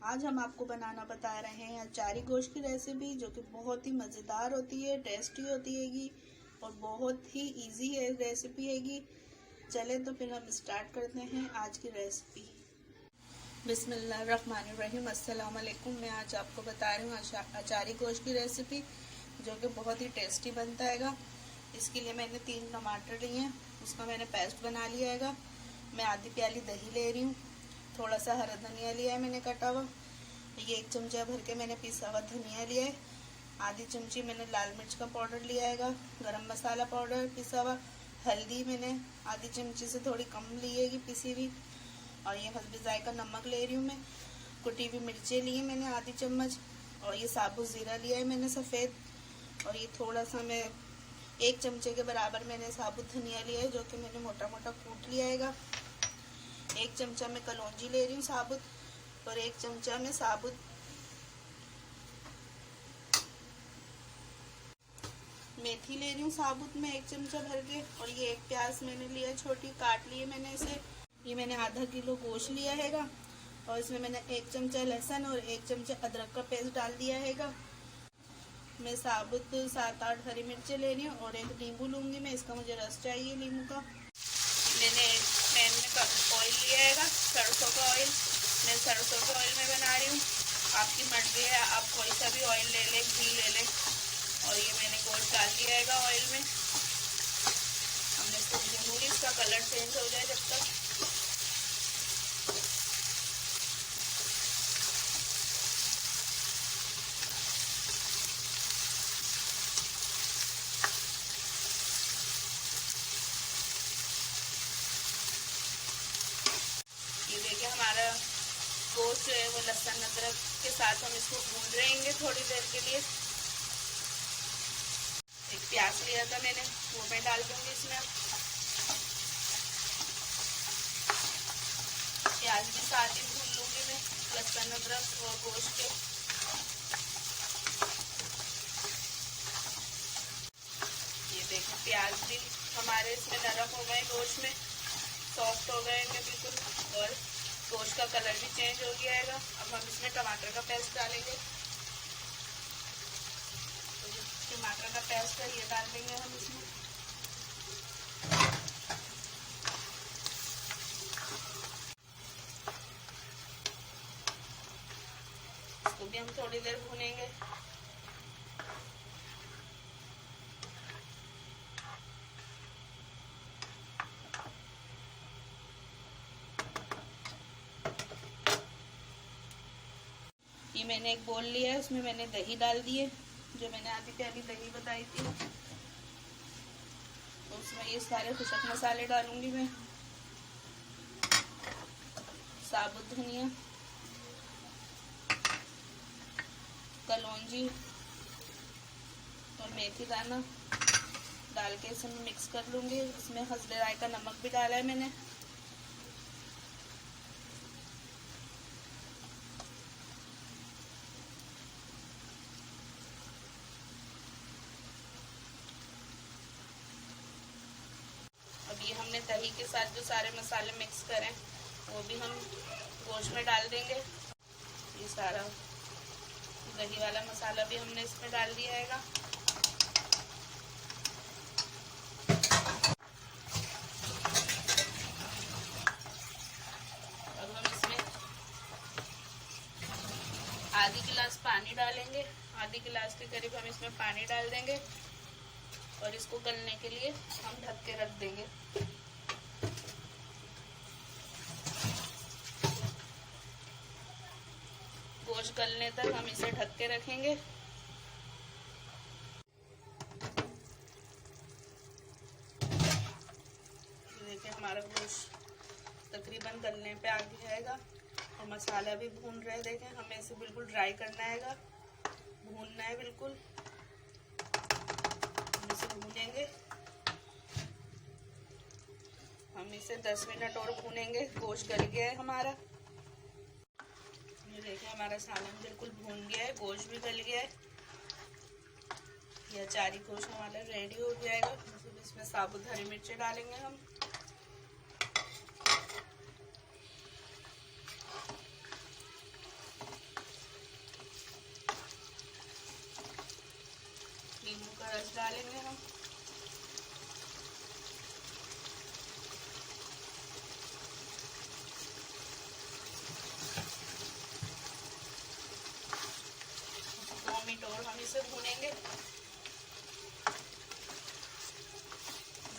आज हम आपको बनाना बता रहे हैं अचारी गोश्त की रेसिपी, जो कि बहुत ही मज़ेदार होती है, टेस्टी होती हैगी और बहुत ही इजी है रेसिपी हैगी। चले तो फिर हम स्टार्ट करते हैं आज की रेसिपी। बिस्मिल्लाहिर्रहमानिर्रहीम, अस्सलाम वालेकुम। मैं आज आपको बता रही हूँ अचारी गोश्त की रेसिपी, जो कि बहुत ही टेस्टी बनता हैगा। इसके लिए मैंने 3 टमाटर लिए हैं, उसका मैंने पेस्ट बना लिया हैगा। मैं आधी प्याली दही ले रही हूँ, थोड़ा सा हरा धनिया लिया है मैंने कटा हुआ, ये 1 चमचा भर के मैंने पिसा हुआ धनिया लिया है। आधी चमची मैंने लाल मिर्च का पाउडर लिया हैगा, गरम मसाला पाउडर पिसा हुआ, हल्दी मैंने आधी चमची से थोड़ी कम ली है पिसी हुई, और ये हस्बे जायका नमक ले रही हूँ मैं। कुटी हुई मिर्चें ली है मैंने आधी चम्मच, और ये साबुत ज़ीरा लिया है मैंने सफ़ेद, और ये थोड़ा सा मैं 1 चमचे के बराबर मैंने साबुत धनिया लिया है, जो कि मैंने मोटा मोटा कूट लिया हैगा। 1 चमचा मैं कलौंजी ले रही हूँ साबुत, और 1 चमचा मैं साबुत मेथी ले रही हूँ साबुत में 1 चमचा भर के, और ये 1 प्याज मैंने लिया छोटी, काट ली है मैंने इसे। ये मैंने आधा किलो गोश्त लिया हैगा, और इसमें मैंने 1 चमचा लहसुन और 1 चमचा अदरक का पेस्ट डाल दिया हैगा। मैं साबुत 7-8 हरी मिर्चें ले रही हूँ, और 1 नींबू लूँगी मैं, इसका मुझे रस चाहिए नींबू का। मैंने पैन में ऑयल लिया हैगा, सरसों का ऑयल। मैं सरसों के ऑयल में बना रही हूँ, आपकी मर्जी है, आप कोई सा भी ऑयल ले लें, घी ले लें। और ये मैंने गोश्त डाल दिया हैगा ऑयल में। हमने इसको भूनूंगी, इसका कलर चेंज हो जाए जब तक। ये देखिए हमारा गोश्त जो है वो लहसुन अदरक के साथ हम इसको भून रहेंगे थोड़ी देर के लिए। 1 प्याज लिया था मैंने, वो मैं डाल दूंगी इसमें। प्याज भी साथ ही भून लूंगी मैं, लहसुन अदरक और गोश्त के। ये देखिए प्याज भी हमारे इसमें नरम हो गए, गोश्त में सॉफ्ट हो गए हैं बिल्कुल, और गोश्त का कलर भी चेंज हो गया है। अब हम इसमें टमाटर का पेस्ट डालेंगे, तो टमाटर का पेस्ट है ये डाल देंगे हम इसमें। इसको भी हम थोड़ी देर भूनेंगे। ये मैंने एक बोल लिया है, उसमें मैंने दही डाल दी है, जो मैंने आधी प्याली दही बताई थी। तो उसमें ये सारे खुशक मसाले डालूंगी मैं, साबुत धनिया, कलौंजी और मेथी दाना डाल के इसे मैं मिक्स कर लूंगी। इसमें हस्बे जायका नमक भी डाला है मैंने। अब ये हमने दही के साथ जो सारे मसाले मिक्स करें वो भी हम गोश्त में डाल देंगे। ये सारा दही वाला मसाला भी हमने इसमें डाल दिया हैगा। अब हम इसमें आधी गिलास पानी डालेंगे, आधी गिलास के करीब हम इसमें पानी डाल देंगे, और इसको गलने के लिए हम ढक के रख देंगे। गोश्त गलने तक हम इसे ढक के रखेंगे। देखिए हमारा गोश्त तकरीबन गलने पे आ गया और मसाला भी भून रहे। देखें हमें इसे बिल्कुल ड्राई करना है, भूनना है बिल्कुल। हम इसे भूनेंगे, हम इसे 10 मिनट और भूनेंगे। गोश्त गल गया है हमारा। ये देखिए हमारा सालन बिल्कुल भून गया है, गोश्त भी गल गया है। ये अचारी गोश्त हमारा रेडी हो जाएगा। इसमें साबुत हरी मिर्चें डालेंगे हम। गोश्त डालेंगे हम। और हम इसे भूनेंगे।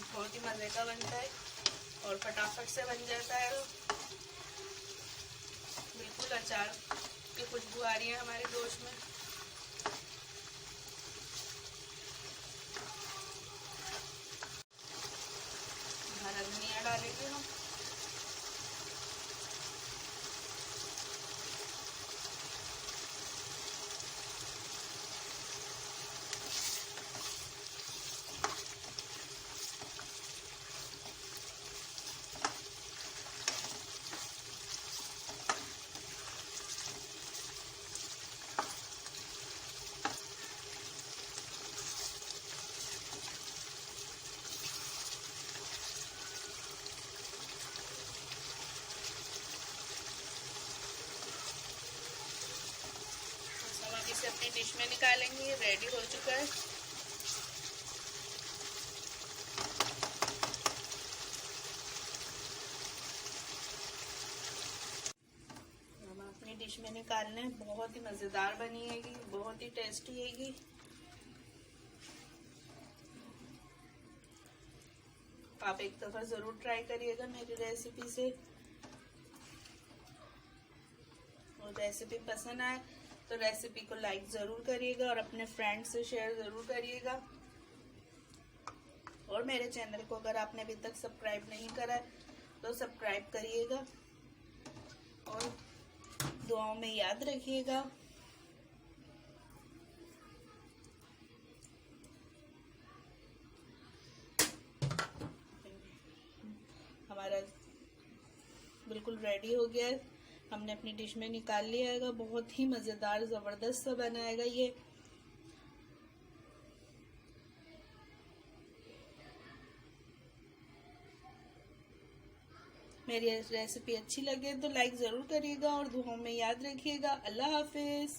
बहुत ही मजे का बनता है और फटाफट से बन जाता है। बिल्कुल अचार की खुशबू आ रही है हमारे गोश्त में। हरा धनिया डालेंगे हम। इसे अपनी डिश में निकालेंगे। ये रेडी हो चुका है। हम अपनी डिश में निकालने। बहुत ही मजेदार बनी है, बहुत ही टेस्टी है। आप एक दफा जरूर ट्राई करिएगा मेरी रेसिपी से। और रेसिपी पसंद आए तो रेसिपी को लाइक ज़रूर करिएगा और अपने फ्रेंड्स से शेयर ज़रूर करिएगा। और मेरे चैनल को अगर आपने अभी तक सब्सक्राइब नहीं करा है तो सब्सक्राइब करिएगा और दुआओं में याद रखिएगा। हमारा बिल्कुल रेडी हो गया है। हमने अपनी डिश में निकाल लिया है। बहुत ही मज़ेदार ज़बरदस्त सा बनाएगा ये। मेरी रेसिपी अच्छी लगे तो लाइक ज़रूर करिएगा और दुआओं में याद रखिएगा। अल्लाह हाफिज़।